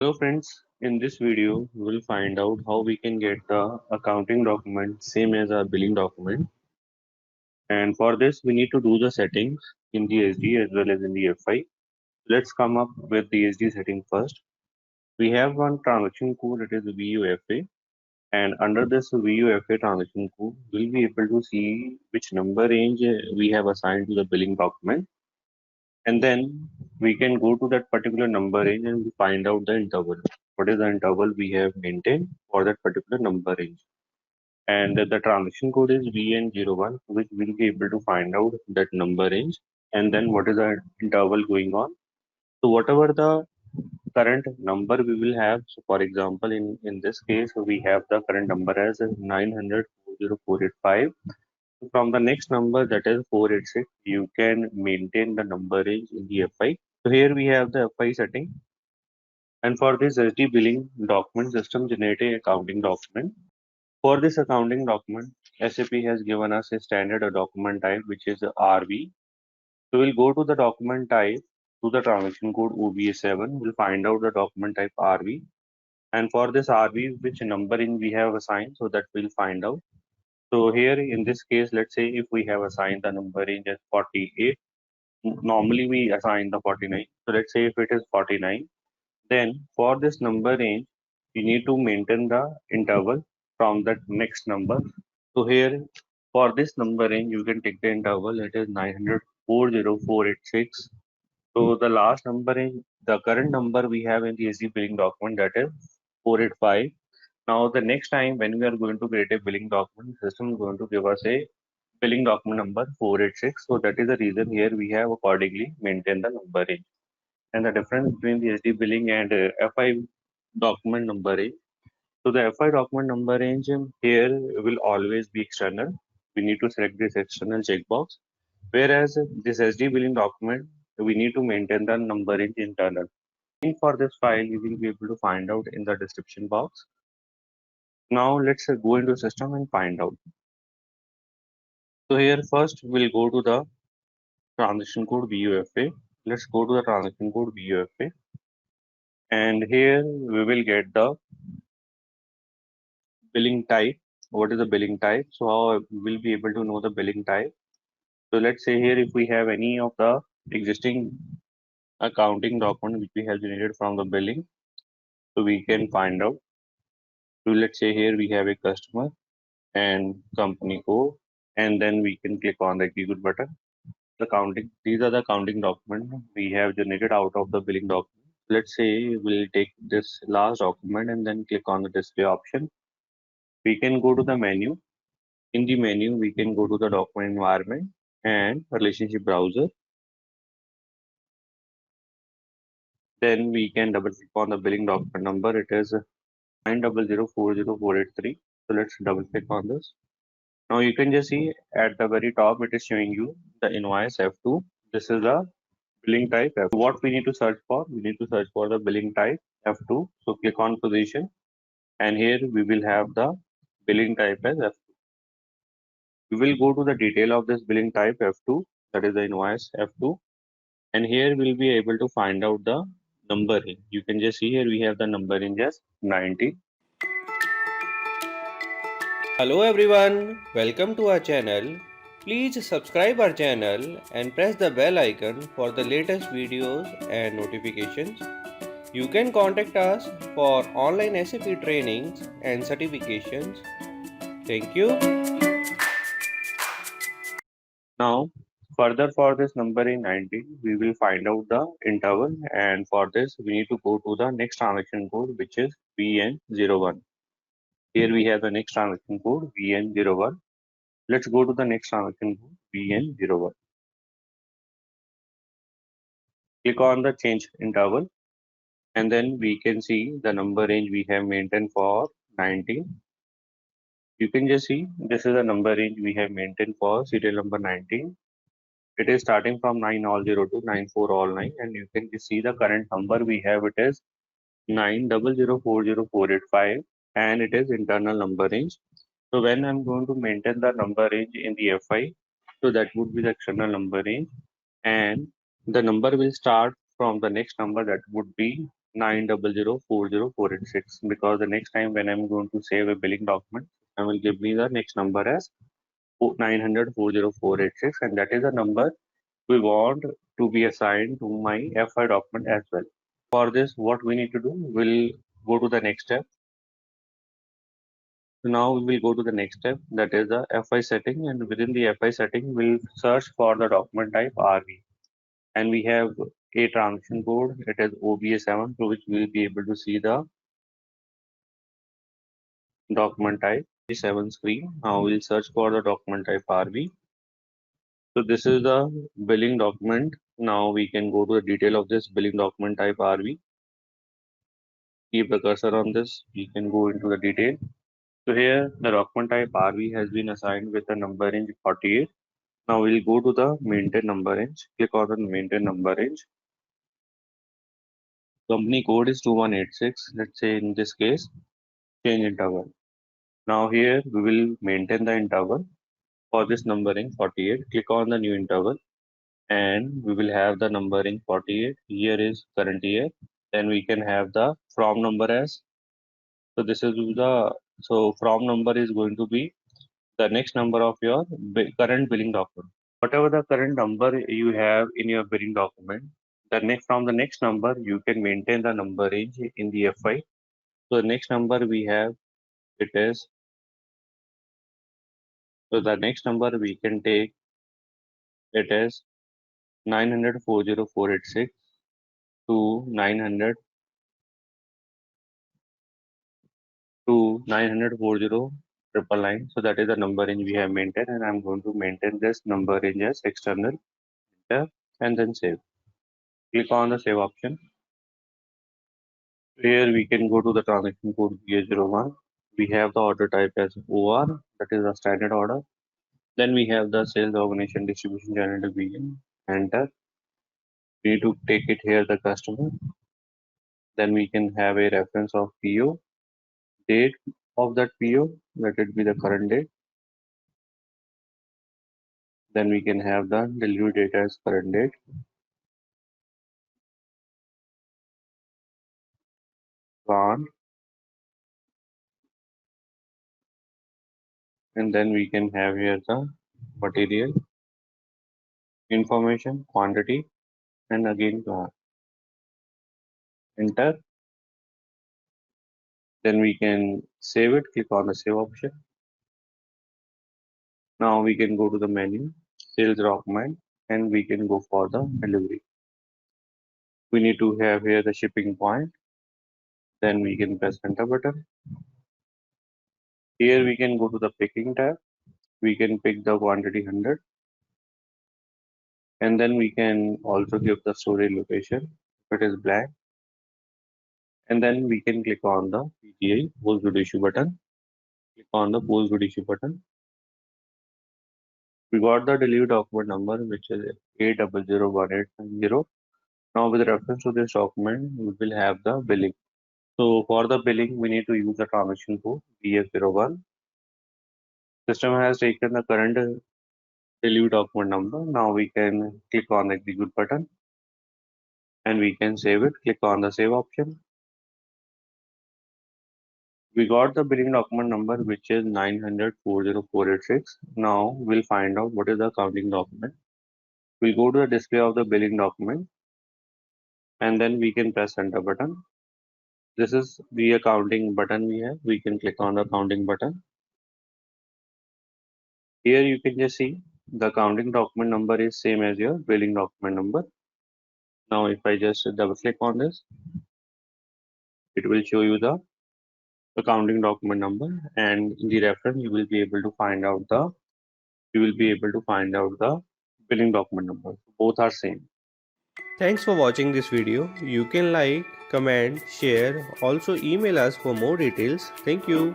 Hello friends, in this video we will find out how we can get the accounting document same as our billing document, and for this we need to do the settings in the SD as well as in the FI. Let's come up with the SD setting first. We have one transaction code, it is VUFA, and under this VUFA transaction code we'll be able to see which number range we have assigned to the billing document, and then we can go to that particular number range and find out the interval. What is the interval we have maintained for that particular number range? And the transaction code is VN01, which we'll be able to find out that number range and then what is the interval going on. So whatever the current number we will have, so for example, in this case, we have the current number as 900,485. From the next number, that is 486, you can maintain the number range in the FI. So here we have the FI setting. And for this SD billing document, system generating accounting document. For this accounting document, SAP has given us a standard document type, which is RV. So we'll go to the document type, to the transaction code OBA7. We'll find out the document type RV. And for this RV, which numbering we have assigned, so that we'll find out. So here in this case, let's say if we have assigned the number range as 48, normally we assign the 49. So let's say if it is 49, then for this number range, you need to maintain the interval from that next number. So here for this number range, you can take the interval, it is 904,486. So the last number range, the current number we have in the SD billing document, that is 485. Now the next time when we are going to create a billing document, system is going to give us a billing document number 486. So that is the reason here we have accordingly maintained the number range. And the difference between the SD billing and FI document number range. So the FI document number range here will always be external. We need to select this external checkbox. Whereas this SD billing document, we need to maintain the number range internal. Link for this file you will be able to find out in the description box. Now let's go into system and find out. So here first we'll go to the transaction code VUFA. Let's go to the transaction code VUFA, and here we will get the billing type. What is the billing type? So how we'll be able to know the billing type? So let's say here if we have any of the existing accounting document which we have generated from the billing, so we can find out. So let's say here we have a customer and company code, and then we can click on the execute button. The counting, these are the counting document we have generated out of the billing document. Let's say we'll take this last document and then click on the display option. We can go to the menu. In the menu, we can go to the document environment and relationship browser. Then we can double click on the billing document number. It is 900,40483. So let's double click on this. Now you can just see at the very top, it is showing you the invoice F2. This is the billing type F2. What we need to search for? We need to search for the billing type F2. So click on position, and here we will have the billing type as F2. We will go to the detail of this billing type F2, that is the invoice F2, and here we'll be able to find out the number range. You can just see here we have the number range as 90. Hello everyone, welcome to our channel. Please subscribe our channel and press the bell icon for the latest videos and notifications. You can contact us for online SAP trainings and certifications. Thank you. Now, further for this number in 90, we will find out the interval, and for this we need to go to the next transaction code, which is VN01. Here we have the next transaction code VN01. Let's go to the next transaction code VN01. Click on the change interval, and then we can see the number range we have maintained for 19. You can just see this is the number range we have maintained for serial number 19. It is starting from 9 all 0 to 94 all 9, and you can just see the current number we have, it is 900,40485, and it is internal number range. So when I'm going to maintain the number range in the FI, so that would be the external number range, and the number will start from the next number, that would be 900400486, because the next time when I'm going to save a billing document, I will give me the next number as 900400486, and that is the number we want to be assigned to my FI document as well. For this, what we need to do, we'll go to the next step. So now we will go to the next step, that is the FI setting, and within the FI setting, we'll search for the document type RV. And we have a transaction code, it is OBA7, through which we will be able to see the document type 7 screen. Now we'll search for the document type RV. So this is the billing document. Now we can go to the detail of this billing document type RV. Keep the cursor on this, we can go into the detail. So here the document type RV has been assigned with the number range 48. Now we'll go to the maintain number range. Click on the maintain number range. Company code is 2186. Let's say in this case, change interval. Now here we will maintain the interval for this numbering 48. Click on the new interval and we will have the numbering 48. Here is current year. Then we can have the from number as. So this is from number is going to be the next number of your current billing document. Whatever the current number you have in your billing document, from the next number you can maintain the number range in the FI. So the next number we have, it is, so the next number we can take, it is 900400486 to 900 to 90040 999. So that is the number range we have maintained, and I'm going to maintain this number range as external, enter, and then save. Click on the save option. Here we can go to the transaction code BA01. We have the order type as OR, that is a standard order. Then we have the sales organization distribution channel division, enter. We need to take it here the customer. Then we can have a reference of PO, date of that PO, let it be the current date. Then we can have the delivery date as current date. Plant. And then we can have here the material information, quantity, and again plant. Enter. Then we can save it, click on the save option. Now we can go to the menu, sales document, and we can go for the delivery. We need to have here the shipping point. Then we can press enter button. Here we can go to the picking tab. We can pick the quantity 100. And then we can also give the storage location if it is blank. And then we can click on the PGI, post good issue button. Click on the post good issue button. We got the delivery document number, which is 8001890. Now with reference to this document, we will have the billing. So for the billing, we need to use the transaction code BF01. System has taken the current delivery document number. Now we can click on the execute button and we can save it. Click on the save option. We got the billing document number, which is 900400486. Now we'll find out what is the accounting document. We'll go to the display of the billing document and then we can press enter button. This is the accounting button we have. We can click on the accounting button. Here you can just see the accounting document number is same as your billing document number. Now if I just double click on this, it will show you the accounting document number, and in the reference you will be able to find out the billing document number. Both are same. Thanks for watching this video. You can like, comment, share, also email us for more details. Thank you.